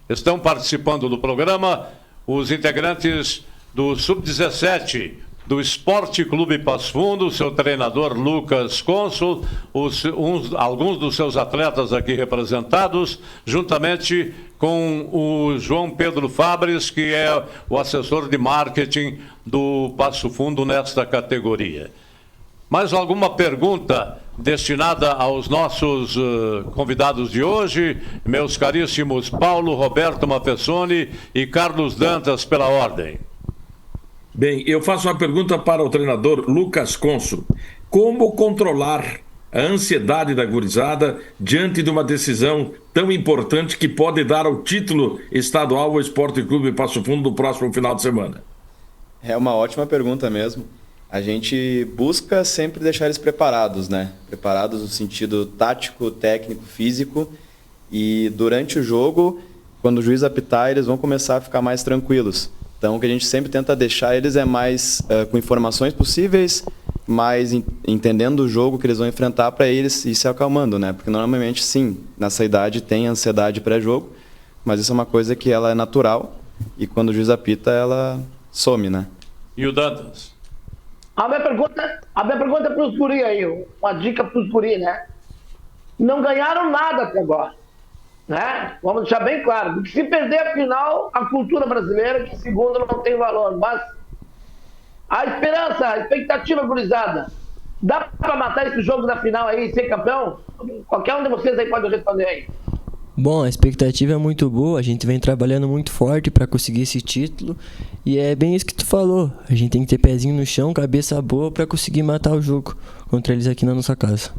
Estão participando do programa os integrantes do Sub-17, do Esporte Clube Passo Fundo, seu treinador Lucas Cônsul, alguns dos seus atletas aqui representados, juntamente com o João Pedro Fabres, que é o assessor de marketing do Passo Fundo nesta categoria. Mais alguma pergunta destinada aos nossos convidados de hoje, meus caríssimos Paulo Roberto Mafessoni e Carlos Dantas, pela ordem? Bem, eu faço uma pergunta para o treinador Lucas Cônsul. Como controlar a ansiedade da gurizada diante de uma decisão tão importante que pode dar o título estadual ao Esporte Clube Passo Fundo no próximo final de semana? É uma ótima pergunta mesmo. A gente busca sempre deixar eles preparados, né? Preparados no sentido tático, técnico, físico. E durante o jogo, quando o juiz apitar, eles vão começar a ficar mais tranquilos. Então, o que a gente sempre tenta deixar eles é mais com informações possíveis, mais entendendo o jogo que eles vão enfrentar para eles ir se acalmando, né? Porque normalmente, sim, nessa idade tem ansiedade pré-jogo, mas isso é uma coisa que ela é natural e quando o juiz apita, ela some, né? E o Dantas? A minha pergunta é para os guri aí, uma dica para os guri, né? Não ganharam nada até agora. Né? Vamos deixar bem claro, porque se perder a final, a cultura brasileira, que segundo não tem valor, mas a esperança, a expectativa gurizada, dá para matar esse jogo da final aí e ser campeão? Qualquer um de vocês aí pode responder aí. Bom, a expectativa é muito boa, a gente vem trabalhando muito forte para conseguir esse título e é bem isso que tu falou, a gente tem que ter pezinho no chão, cabeça boa para conseguir matar o jogo contra eles aqui na nossa casa.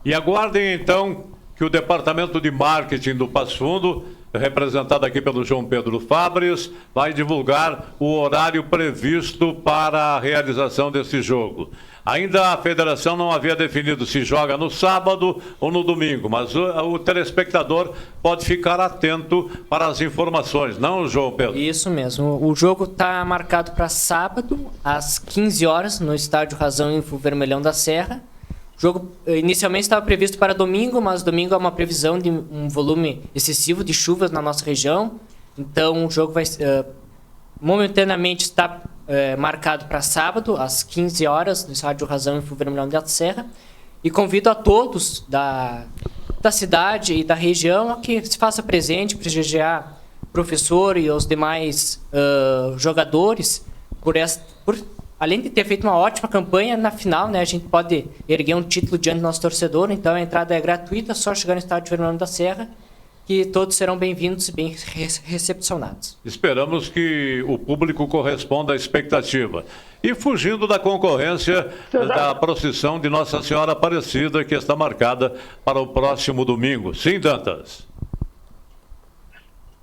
E aguardem então que o Departamento de Marketing do Passo Fundo, representado aqui pelo João Pedro Fabres, vai divulgar o horário previsto para a realização desse jogo. Ainda a federação não havia definido se joga no sábado ou no domingo, mas o telespectador pode ficar atento para as informações, não, João Pedro? Isso mesmo. O jogo está marcado para sábado, às 15 horas, no estádio Razão Info Vermelhão da Serra. O jogo inicialmente estava previsto para domingo, mas domingo é uma previsão de um volume excessivo de chuvas na nossa região. Então o jogo vai momentaneamente está marcado para sábado, às 15 horas, no Estádio Razão, em Vermelhão da Serra. E convido a todos da cidade e da região a que se faça presente, prestigiar o professor e os demais jogadores, além de ter feito uma ótima campanha, na final, né, a gente pode erguer um título diante do nosso torcedor, então a entrada é gratuita, só chegar no Estádio Vermelhão da Serra, que todos serão bem-vindos e bem recepcionados. Esperamos que o público corresponda à expectativa. E fugindo da concorrência da procissão de Nossa Senhora Aparecida, que está marcada para o próximo domingo. Sim, Dantas?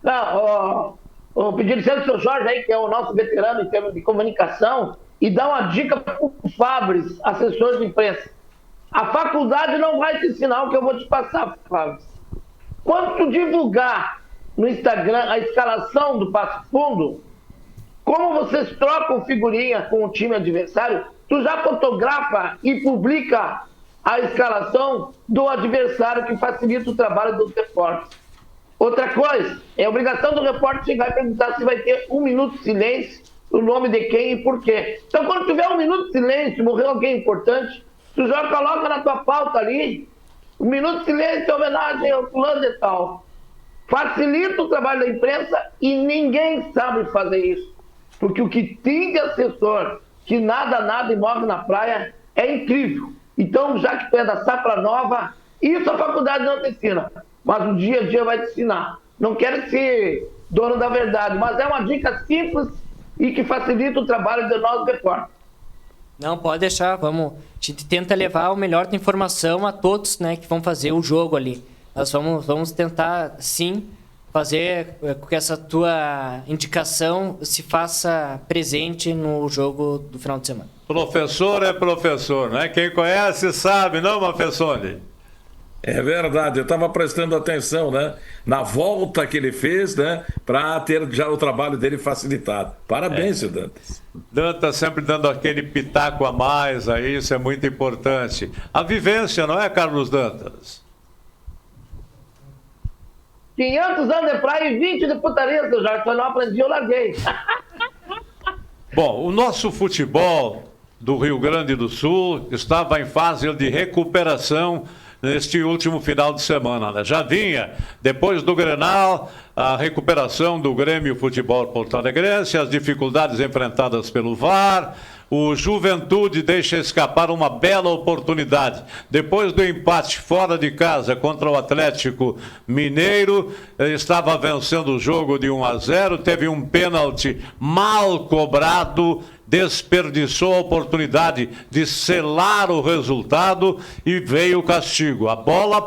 Não, o pedido licença do seu Jorge aí, que é o nosso veterano em termos de comunicação, e dá uma dica para o Fabris, assessor de imprensa. A faculdade não vai te ensinar o que eu vou te passar, Fabris. Quando tu divulgar no Instagram a escalação do Passo Fundo, como vocês trocam figurinha com o time adversário, tu já fotografa e publica a escalação do adversário, que facilita o trabalho dos repórteres. Outra coisa, é obrigação do repórter chegar e perguntar se vai ter 1 minuto de silêncio, o nome de quem e por quê. Então, quando tiver 1 minuto de silêncio, morreu alguém importante, tu já coloca na tua pauta ali, 1 minuto de silêncio em homenagem ao fulano e tal. Facilita o trabalho da imprensa e ninguém sabe fazer isso. Porque o que tem de assessor que nada e morre na praia é incrível. Então, já que tu é da Safra Nova, isso a faculdade não te ensina, mas o dia a dia vai te ensinar. Não quero ser dono da verdade, mas é uma dica simples e que facilita o trabalho de nós repórteres. Não, pode deixar, vamos. A gente tenta levar o melhor da informação a todos, né, que vão fazer o jogo ali. Nós vamos tentar, sim, fazer com que essa tua indicação se faça presente no jogo do final de semana. Professor é professor, né? Quem conhece sabe, não, Mafessoni? É verdade, eu estava prestando atenção, né? Na volta que ele fez, né? Para ter já o trabalho dele facilitado. Parabéns, seu Dantas. Dantas sempre dando aquele pitaco a mais aí, isso é muito importante. A vivência, não é, Carlos Dantas? 500 anos de praia e 20 de putaria, seu Jorge. Se eu não aprendi, eu larguei. Bom, o nosso futebol do Rio Grande do Sul estava em fase de recuperação neste último final de semana, né? Já vinha, depois do Grenal, a recuperação do Grêmio Futebol Porto Alegrense, as dificuldades enfrentadas pelo VAR. O Juventude deixa escapar uma bela oportunidade. Depois do empate fora de casa contra o Atlético Mineiro, estava vencendo o jogo de 1-0, teve um pênalti mal cobrado, desperdiçou a oportunidade de selar o resultado e veio o castigo. A bola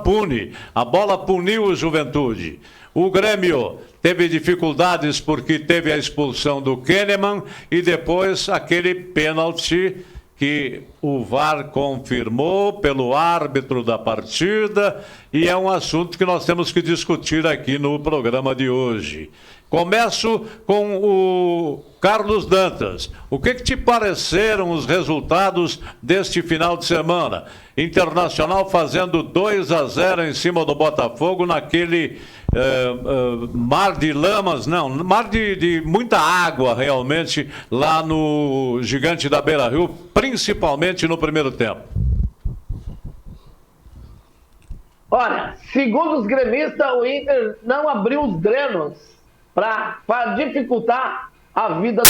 puniu o Juventude. O Grêmio teve dificuldades porque teve a expulsão do Kahneman e depois aquele pênalti que o VAR confirmou pelo árbitro da partida, e é um assunto que nós temos que discutir aqui no programa de hoje. Começo com o Carlos Dantas. O que te pareceram os resultados deste final de semana? Internacional fazendo 2-0 em cima do Botafogo naquele mar de lamas, não, mar de muita água realmente lá no Gigante da Beira-Rio, principalmente no primeiro tempo. Olha, segundo os gremistas, o Inter não abriu os drenos para dificultar a vida.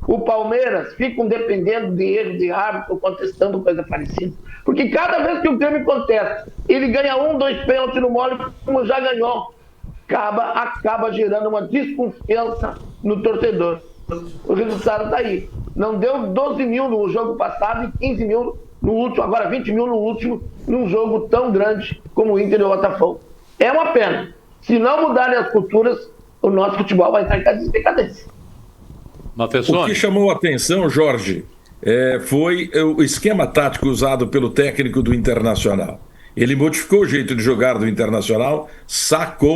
o Palmeiras ficam dependendo de erro de árbitro, contestando coisa parecida. Porque cada vez que o Grêmio contesta, ele ganha 1, 2 pênaltis no mole, como já ganhou. Acaba gerando uma desconfiança no torcedor. O resultado está aí. Não deu 12 mil no jogo passado e 15 mil no último, agora 20 mil no último, num jogo tão grande como o Inter e o Botafogo. É uma pena. Se não mudarem as culturas, o nosso futebol vai entrar em decadência. O que chamou a atenção, Jorge, foi o esquema tático usado pelo técnico do Internacional. Ele modificou o jeito de jogar do Internacional,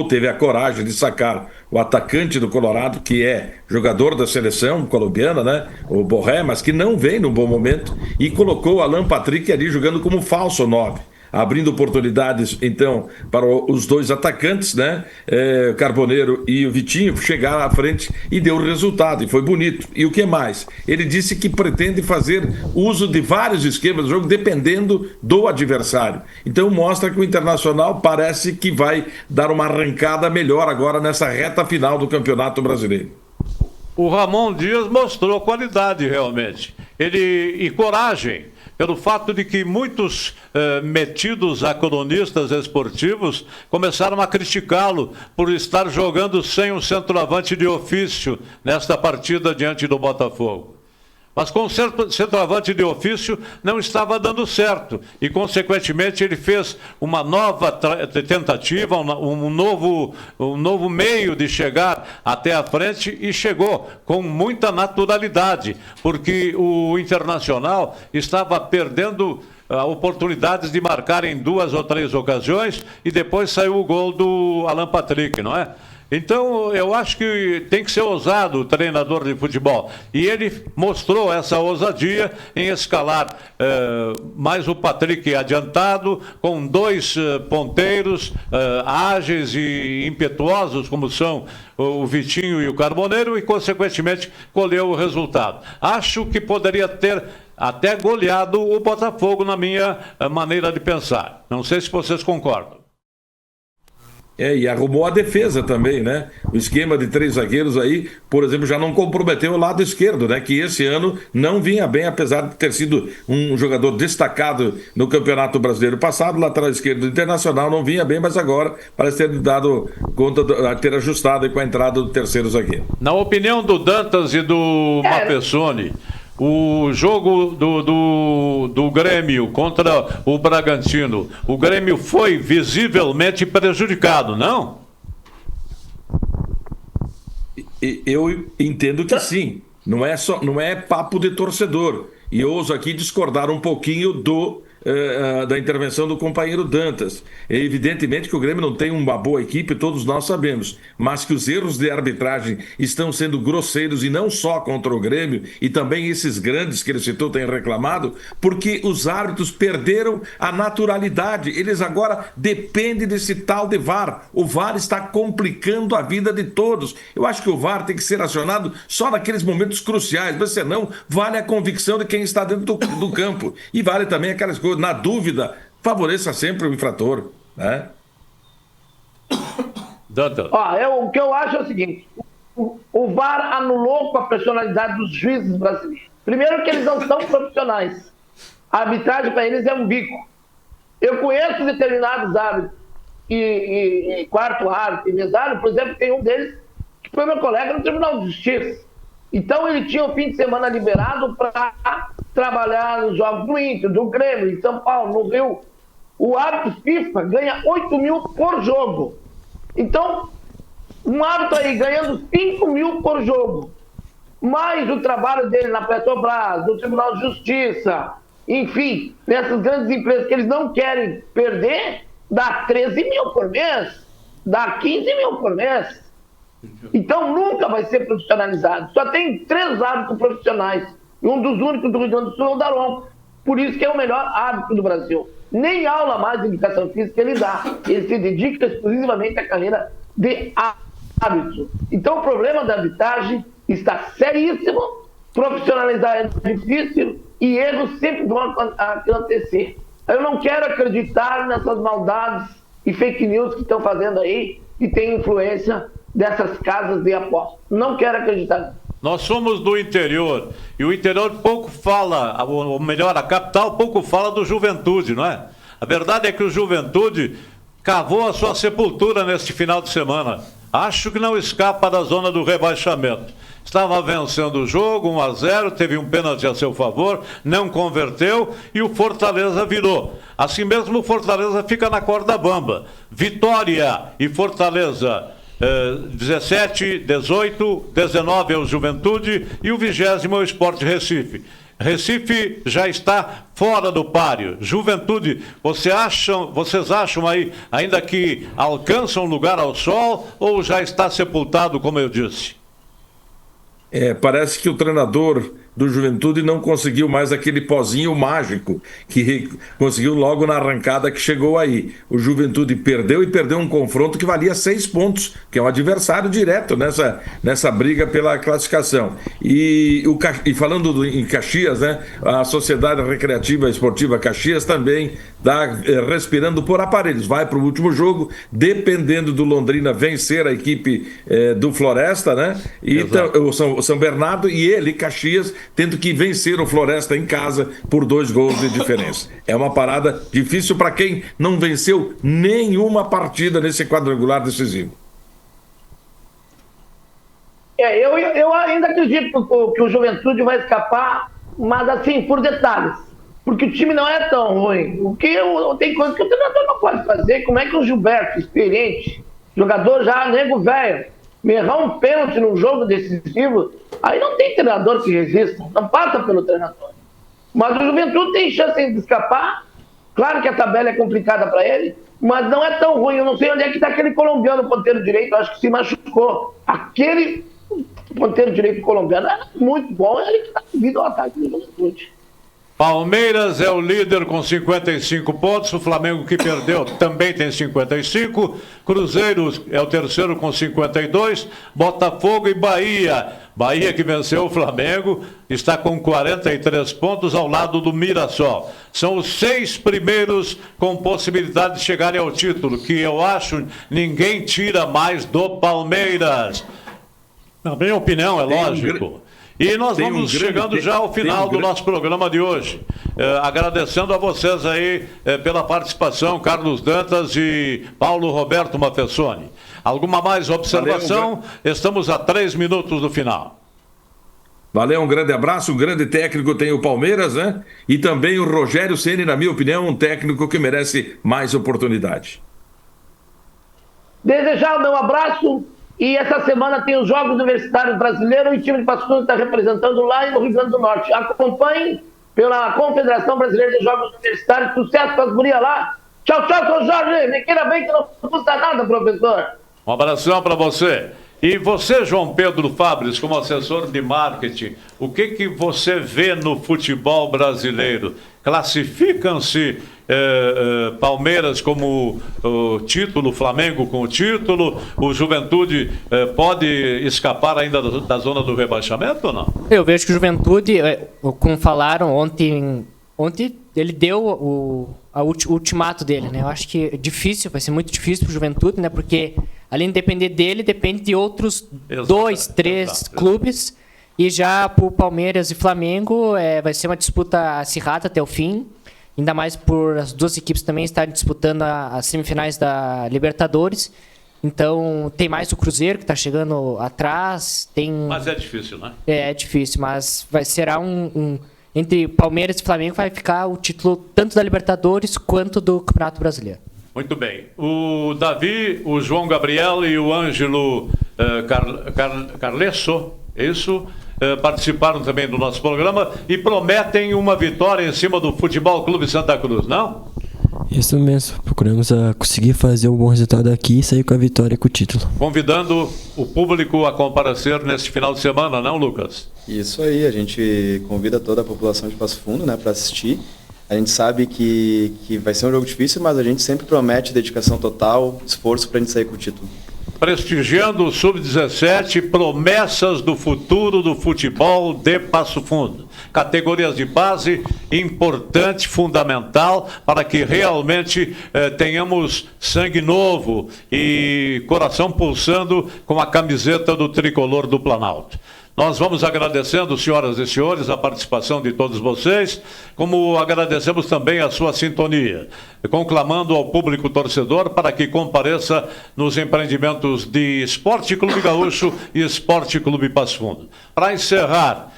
teve a coragem de sacar o atacante do Colorado, que é jogador da seleção colombiana, né? O Borré, mas que não vem num bom momento, e colocou o Alan Patrick ali jogando como falso 9. Abrindo oportunidades, então, para os dois atacantes, né? Carboneiro e o Vitinho, chegaram à frente e deu o resultado, e foi bonito. E o que mais? Ele disse que pretende fazer uso de vários esquemas do jogo, dependendo do adversário. Então mostra que o Internacional parece que vai dar uma arrancada melhor agora nessa reta final do Campeonato Brasileiro. O Ramon Dias mostrou qualidade, realmente. E coragem. Pelo fato de que muitos metidos a cronistas esportivos começaram a criticá-lo por estar jogando sem um centroavante de ofício nesta partida diante do Botafogo. Mas com o centroavante de ofício não estava dando certo e, consequentemente, ele fez uma nova tentativa, um novo meio de chegar até a frente e chegou com muita naturalidade, porque o Internacional estava perdendo oportunidades de marcar em 2 ou 3 ocasiões e depois saiu o gol do Alan Patrick, não é? Então, eu acho que tem que ser ousado o treinador de futebol. E ele mostrou essa ousadia em escalar mais o Patrick adiantado, com 2 ponteiros ágeis e impetuosos, como são o Vitinho e o Carboneiro, e, consequentemente, colheu o resultado. Acho que poderia ter até goleado o Botafogo, na minha maneira de pensar. Não sei se vocês concordam. E arrumou a defesa também, né? O esquema de 3 zagueiros aí, por exemplo, já não comprometeu o lado esquerdo, né? Que esse ano não vinha bem, apesar de ter sido um jogador destacado no Campeonato Brasileiro passado. O lateral esquerdo do Internacional não vinha bem, mas agora parece ter dado conta, ter ajustado com a entrada do terceiro zagueiro. Na opinião do Dantas e do Mapessoni, o jogo do Grêmio contra o Bragantino, o Grêmio foi visivelmente prejudicado, não? Eu entendo que sim. Não é papo de torcedor. E ouso aqui discordar um pouquinho da intervenção do companheiro Dantas. É evidentemente que o Grêmio não tem uma boa equipe, todos nós sabemos, mas que os erros de arbitragem estão sendo grosseiros, e não só contra o Grêmio, e também esses grandes que ele citou têm reclamado, porque os árbitros perderam a naturalidade. Eles agora dependem desse tal de VAR. O VAR está complicando a vida de todos. Eu acho que o VAR tem que ser acionado só naqueles momentos cruciais, mas senão vale a convicção de quem está dentro do campo. E vale também aquelas coisas. Na dúvida, favoreça sempre o infrator, né? O que eu acho é o seguinte: o VAR anulou com a personalidade dos juízes brasileiros. Primeiro que eles não são profissionais. A arbitragem para eles é um bico. Eu conheço determinados árbitros e quarto árbitro e mesário, por exemplo, tem um deles que foi meu colega no Tribunal de Justiça. Então ele tinha o fim de semana liberado para trabalhar nos jogos do Inter, do Grêmio, em São Paulo, no Rio. O árbitro FIFA ganha 8 mil por jogo. Então, um árbitro aí ganhando 5 mil por jogo, mais o trabalho dele na Petrobras, no Tribunal de Justiça, enfim, nessas grandes empresas que eles não querem perder, dá 13 mil por mês, dá 15 mil por mês. Então nunca vai ser profissionalizado. Só tem 3 árbitros profissionais. E um dos únicos do Rio Grande do Sul é o Daron. Por isso que é o melhor árbitro do Brasil. Nem aula mais de educação física ele dá. Ele se dedica exclusivamente à carreira de árbitro. Então o problema da arbitragem está seríssimo. Profissionalizar é difícil e erros sempre vão acontecer. Eu não quero acreditar nessas maldades e fake news que estão fazendo aí, que tem influência dessas casas de aposta. Não quero acreditar. Nós somos do interior, e o interior pouco fala, ou melhor, a capital pouco fala do Juventude, não é? A verdade é que o Juventude cavou a sua sepultura neste final de semana. Acho que não escapa da zona do rebaixamento. Estava vencendo o jogo, 1-0, teve um pênalti a seu favor, não converteu e o Fortaleza virou. Assim mesmo o Fortaleza fica na corda bamba. Vitória e Fortaleza 17, 18, 19 é o Juventude e o 20º é o Sport Recife. Recife já está fora do páreo. Juventude, vocês acham aí ainda que alcançam lugar ao sol ou já está sepultado, como eu disse? Parece que o treinador do Juventude não conseguiu mais aquele pozinho mágico que conseguiu logo na arrancada que chegou aí. O Juventude perdeu um confronto que valia 6 pontos, que é um adversário direto nessa briga pela classificação. E falando em Caxias, né, a Sociedade Recreativa Esportiva Caxias também está respirando por aparelhos. Vai para o último jogo, dependendo do Londrina vencer a equipe do Floresta, né? E o São Bernardo e ele, Caxias, tendo que vencer o Floresta em casa por 2 gols de diferença. É uma parada difícil para quem não venceu nenhuma partida nesse quadrangular decisivo. Eu ainda acredito que o Juventude vai escapar, mas assim, por detalhes. Porque o time não é tão ruim. Tem coisa que o treinador não pode fazer. Como é que o Gilberto, experiente, jogador já nego velho, me errar um pênalti num jogo decisivo, aí não tem treinador que resista, não passa pelo treinador. Mas o Juventude tem chance de escapar, claro que a tabela é complicada para ele, mas não é tão ruim. Eu não sei onde é que está aquele colombiano ponteiro direito, eu acho que se machucou. Aquele ponteiro direito colombiano é muito bom, é ele que está devido ao ataque do Juventude. Palmeiras é o líder com 55 pontos, o Flamengo que perdeu também tem 55, Cruzeiro é o terceiro com 52, Botafogo e Bahia que venceu o Flamengo, está com 43 pontos ao lado do Mirassol. São os 6 primeiros com possibilidade de chegarem ao título, que eu acho ninguém tira mais do Palmeiras. Na minha opinião, é lógico. E nós vamos chegando já ao final do nosso programa de hoje. Agradecendo a vocês aí pela participação, Carlos Dantas e Paulo Roberto Matessoni. Alguma mais observação? Estamos a 3 minutos do final. Valeu, um grande abraço, um grande técnico tem o Palmeiras, né? E também o Rogério Ceni, na minha opinião, um técnico que merece mais oportunidade. Desejar o meu abraço. E essa semana tem os Jogos Universitários Brasileiros e o time de Passo Fundo está representando lá no Rio Grande do Norte. Acompanhe pela Confederação Brasileira de Jogos Universitários. Sucesso para as gurias lá. Tchau, tchau, seu Jorge. Me queira bem que não custa nada, professor. Um abração para você. E você, João Pedro Fabris, como assessor de marketing, o que você vê no futebol brasileiro? Classificam-se Palmeiras como título, Flamengo com o título, o Juventude pode escapar ainda da zona do rebaixamento ou não? Eu vejo que o Juventude, como falaram ontem ele deu o ultimato dele, né? Eu acho que é difícil, vai ser muito difícil para o Juventude, né? Porque além de depender dele, depende de outros 2, 3 clubes. E já para o Palmeiras e Flamengo vai ser uma disputa acirrada até o fim. Ainda mais por as duas equipes também estarem disputando as semifinais da Libertadores. Então, tem mais o Cruzeiro que está chegando atrás. Mas é difícil, né? É difícil, mas será entre Palmeiras e Flamengo vai ficar o título tanto da Libertadores quanto do Campeonato Brasileiro. Muito bem. O Davi, o João Gabriel e o Ângelo Carlesso, isso, participaram também do nosso programa e prometem uma vitória em cima do Futebol Clube Santa Cruz, não? Isso mesmo. Procuramos conseguir fazer um bom resultado aqui e sair com a vitória e com o título. Convidando o público a comparecer neste final de semana, não, Lucas? Isso aí, a gente convida toda a população de Passo Fundo, né, para assistir. A gente sabe que vai ser um jogo difícil, mas a gente sempre promete dedicação total, esforço para a gente sair com o título. Prestigiando o Sub-17, promessas do futuro do futebol de Passo Fundo. Categorias de base, importante, fundamental, para que realmente tenhamos sangue novo e coração pulsando com a camiseta do tricolor do Planalto. Nós vamos agradecendo, senhoras e senhores, a participação de todos vocês, como agradecemos também a sua sintonia, conclamando ao público torcedor para que compareça nos empreendimentos de Esporte Clube Gaúcho e Esporte Clube Passo Fundo. Para encerrar,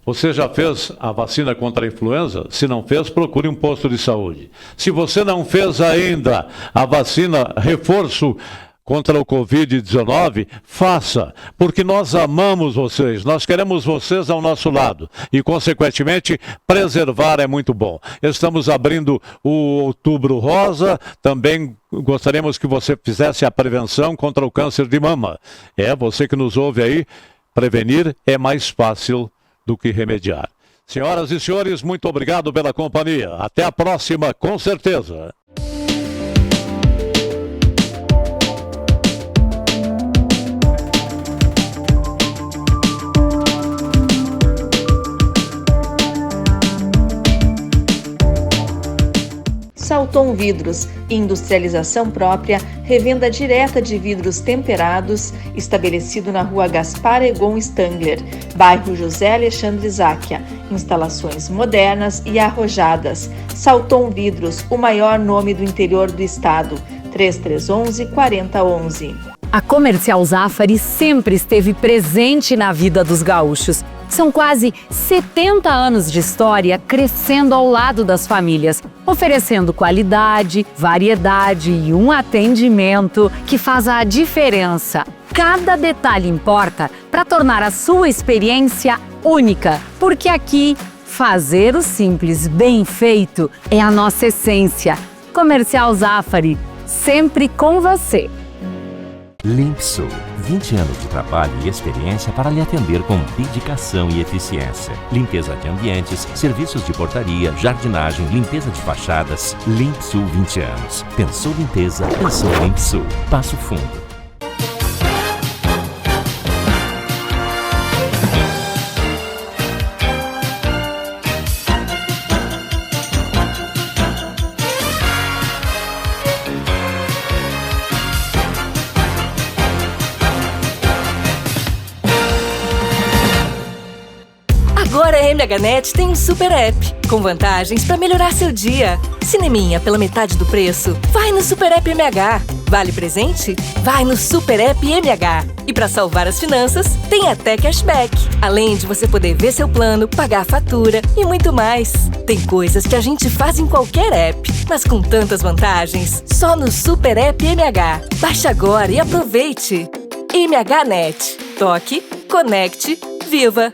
você já fez a vacina contra a influenza? Se não fez, procure um posto de saúde. Se você não fez ainda a vacina reforço contra o Covid-19, faça, porque nós amamos vocês, nós queremos vocês ao nosso lado e, consequentemente, preservar é muito bom. Estamos abrindo o Outubro Rosa, também gostaríamos que você fizesse a prevenção contra o câncer de mama. Você que nos ouve aí, prevenir é mais fácil do que remediar. Senhoras e senhores, muito obrigado pela companhia. Até a próxima, com certeza. Salton Vidros, industrialização própria, revenda direta de vidros temperados, estabelecido na rua Gaspar Egon Stangler, bairro José Alexandre Záquia. Instalações modernas e arrojadas. Salton Vidros, o maior nome do interior do estado. 3311-4011. A Comercial Zafari sempre esteve presente na vida dos gaúchos. São quase 70 anos de história crescendo ao lado das famílias, oferecendo qualidade, variedade e um atendimento que faz a diferença. Cada detalhe importa para tornar a sua experiência única, porque aqui, fazer o simples bem feito é a nossa essência. Comercial Zafari, sempre com você. Limpsul, 20 anos de trabalho e experiência para lhe atender com dedicação e eficiência. Limpeza de ambientes, serviços de portaria, jardinagem, limpeza de fachadas. Limpsul 20 anos. Pensou limpeza, pensou Limpsul. Passo Fundo. Agora a MHNet tem um super app, com vantagens para melhorar seu dia. Cineminha pela metade do preço? Vai no Super App MH. Vale presente? Vai no Super App MH. E para salvar as finanças, tem até cashback. Além de você poder ver seu plano, pagar a fatura e muito mais. Tem coisas que a gente faz em qualquer app, mas com tantas vantagens, só no Super App MH. Baixe agora e aproveite. MHNet. Toque, conecte, viva!